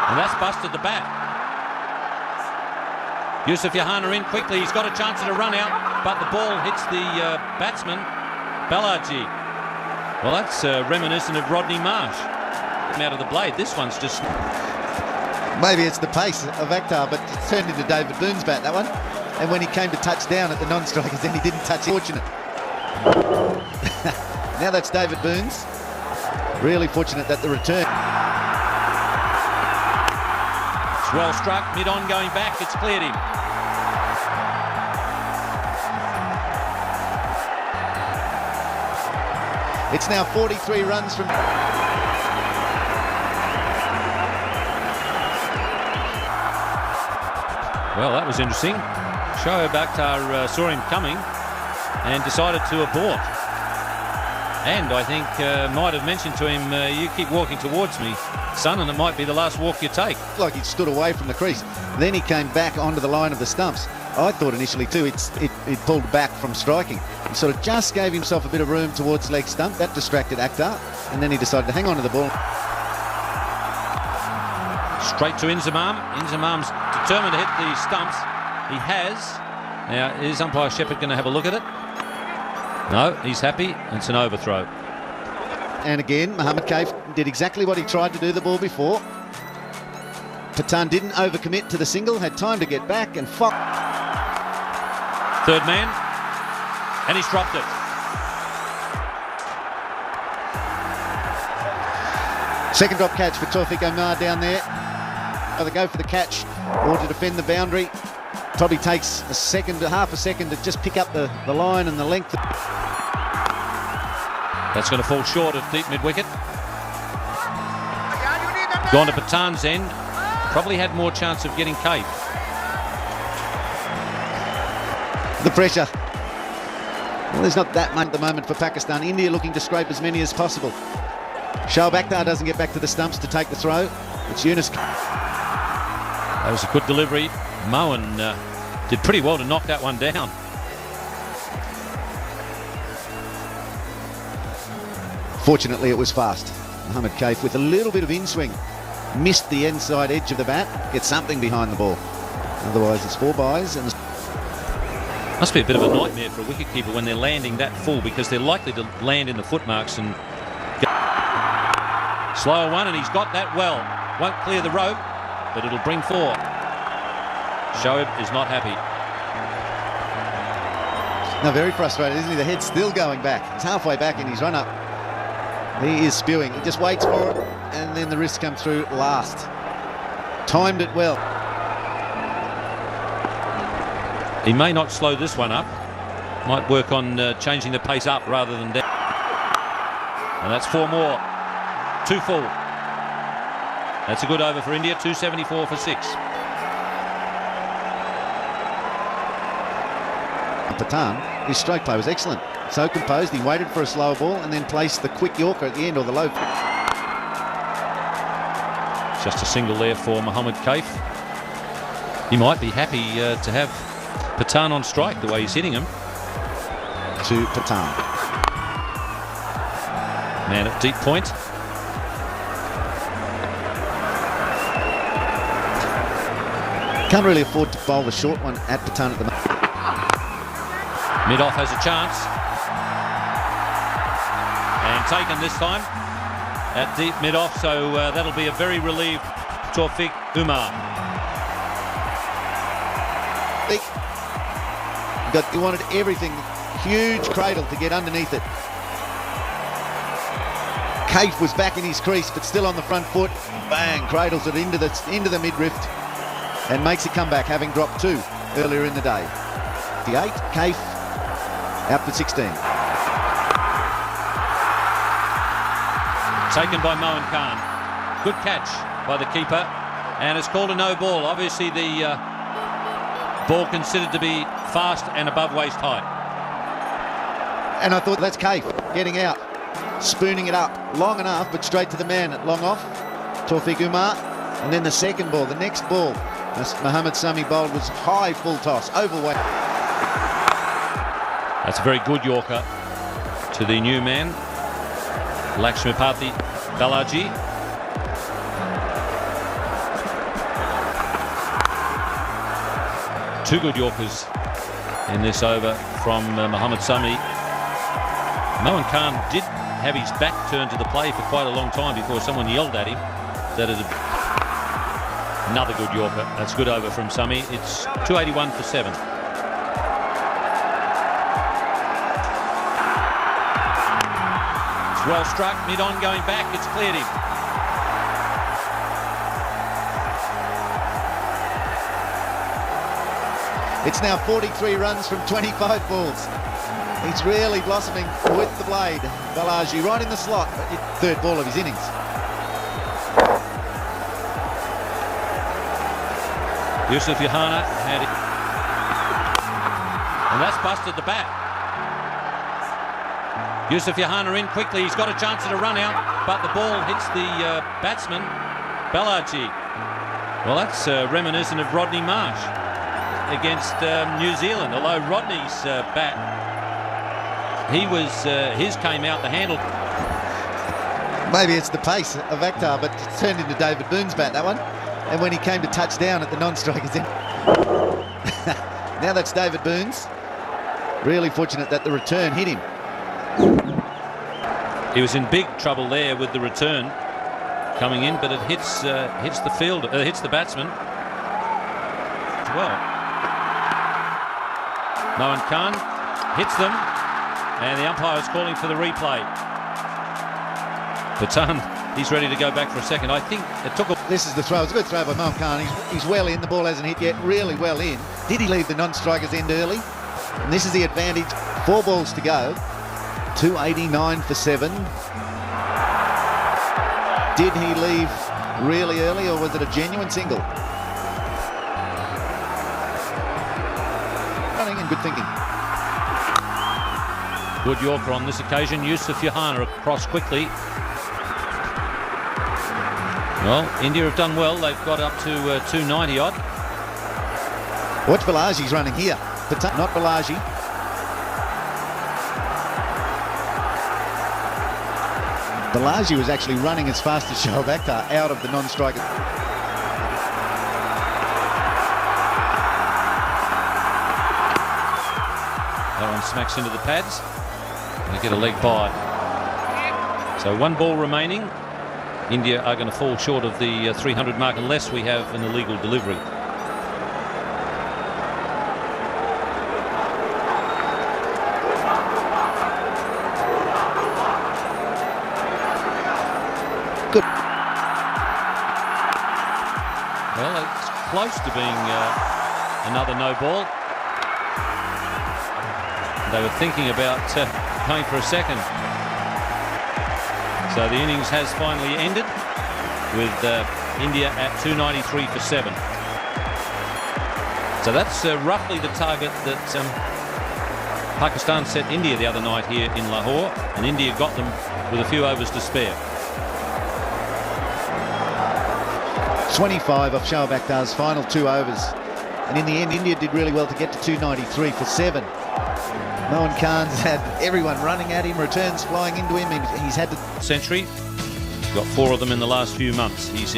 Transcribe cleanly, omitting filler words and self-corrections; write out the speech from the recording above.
And that's busted the bat. Yusuf Yohana in quickly. He's got a chance at a run out, but the ball hits the batsman, Balaji. Well, that's reminiscent of Rodney Marsh. Out of the blade. This one's just... Maybe it's the pace of Akhtar, but it turned into David Boone's bat, that one. And when he came to touch down at the non-strikers, then he didn't touch it. Fortunate. Now that's David Boone's. Really fortunate that the return. It's well struck, mid-on going back, it's cleared him. It's now 43 runs from... Well, that was interesting. Shoaib Akhtar saw him coming and decided to abort. And I think might have mentioned to him, you keep walking towards me, son, and it might be the last walk you take. Like he stood away from the crease. Then he came back onto the line of the stumps. I thought initially too it pulled back from striking. He sort of just gave himself a bit of room towards leg stump. That distracted Akhtar, and then he decided to hang on to the ball. Straight to Inzamam. Inzamam's determined to hit the stumps. He has. Now, is umpire Shepherd going to have a look at it? No, he's happy. It's an overthrow. And again, Mohammed Kaif did exactly what he tried to do the ball before. Pathan didn't overcommit to the single, had time to get back, and Fox. Third man, and he's dropped it. Second drop catch for Tawfiq Umar down there. Either go for the catch or to defend the boundary. Probably takes a second, half a second to just pick up the line and the length. That's going to fall short of deep mid-wicket. Gone to Pathan's end. Probably had more chance of getting Kaif. The pressure. Well, there's not that much at the moment for Pakistan. India looking to scrape as many as possible. Shoaib Akhtar doesn't get back to the stumps to take the throw. It's Yunus. That was a good delivery. Mohan did pretty well to knock that one down. Fortunately, it was fast. Mohammed Kaif with a little bit of in-swing. Missed the inside edge of the bat. Gets something behind the ball. Otherwise, it's 4 byes. And must be a bit of a nightmare for a wicketkeeper when they're landing that full, because they're likely to land in the footmarks and slower one, and he's got that well. Won't clear the rope, but it'll bring 4. Shoaib is not happy. No, very frustrated, isn't he? The head's still going back. He's halfway back in his run-up. He is spewing. He just waits for it, and then the wrists come through last. Timed it well. He may not slow this one up. Might work on changing the pace up rather than down. And that's 4 more. 2 full. That's a good over for India. 274 for 6. Pathan, his stroke play was excellent. So composed, he waited for a slower ball and then placed the quick Yorker at the end, or the low. Just a single there for Mohammed Kaif. He might be happy to have Pathan on strike the way he's hitting him. To Pathan. Man at deep point. Can't really afford to bowl the short one at Pathan at the moment. Mid-off has a chance. And taken this time at deep mid-off, so that'll be a very relieved Tawfiq Umar. He wanted everything. Huge cradle to get underneath it. Kaif was back in his crease, but still on the front foot. Bang! Cradles it into the mid-rift and makes a comeback, having dropped 2 earlier in the day. The 8, Kaif out for 16. Taken by Mohan Khan. Good catch by the keeper, and it's called a no ball. Obviously the ball considered to be fast and above waist height. And I thought that's Kaif getting out, spooning it up long enough, but straight to the man at long off, Tawfiq Umar. And then the second ball, the next ball, Mohammed Sami bowled was high full toss, overweight. That's a very good Yorker to the new man, Lakshmipathy Balaji. Two good Yorkers in this over from Mohammad Sami. Mohan Khan did have his back turned to the play for quite a long time before someone yelled at him that it had... Another good Yorker. That's good over from Sami. It's 281 for 7. It's well struck, mid-on going back. It's cleared him. It's now 43 runs from 25 balls. He's really blossoming with the blade. Balaji right in the slot. Third ball of his innings. Yusuf Yohana had it. And that's busted the bat. Yusuf Yohana in quickly. He's got a chance at a run out, but the ball hits the batsman, Balaji. Well, that's reminiscent of Rodney Marsh against New Zealand, although Rodney's bat, his came out the handle. Maybe it's the pace of Akhtar, but it turned into David Boone's bat, that one. And when he came to touch down at the non-strikers end. Now that's David Boone's. Really fortunate that the return hit him. He was in big trouble there with the return coming in, but it hits the fielder, hits the batsman as well. Mohan Khan hits them, and the umpire is calling for the replay. Patan, he's ready to go back for a second. I think it took a... This is the throw. It's a good throw by Mohan Khan. He's well in. The ball hasn't hit yet. Really well in. Did he leave the non-strikers end early? And this is the advantage. 4 balls to go. 289 for 7. Did he leave really early, or was it a genuine single? Running and good thinking. Good Yorker on this occasion. Yusuf Yohana across quickly. Well, India have done well. They've got up to 290 odd. Watch Balaji's running here. Not Balaji. Balaji was actually running as fast as Shoaib Akhtar out of the non-striker. That one smacks into the pads. They get a leg by. So 1 ball remaining. India are going to fall short of the 300 mark unless we have an illegal delivery. Good. Well, it's close to being another no ball. They were thinking about going for a second. So the innings has finally ended with India at 293 for 7. So that's roughly the target that Pakistan set India the other night here in Lahore, and India got them with a few overs to spare. 25 off Shoaib Akhtar's final 2 overs. And in the end, India did really well to get to 293 for 7. Mohan Khan's had everyone running at him, returns flying into him. He's had to... Century. Got 4 of them in the last few months. He's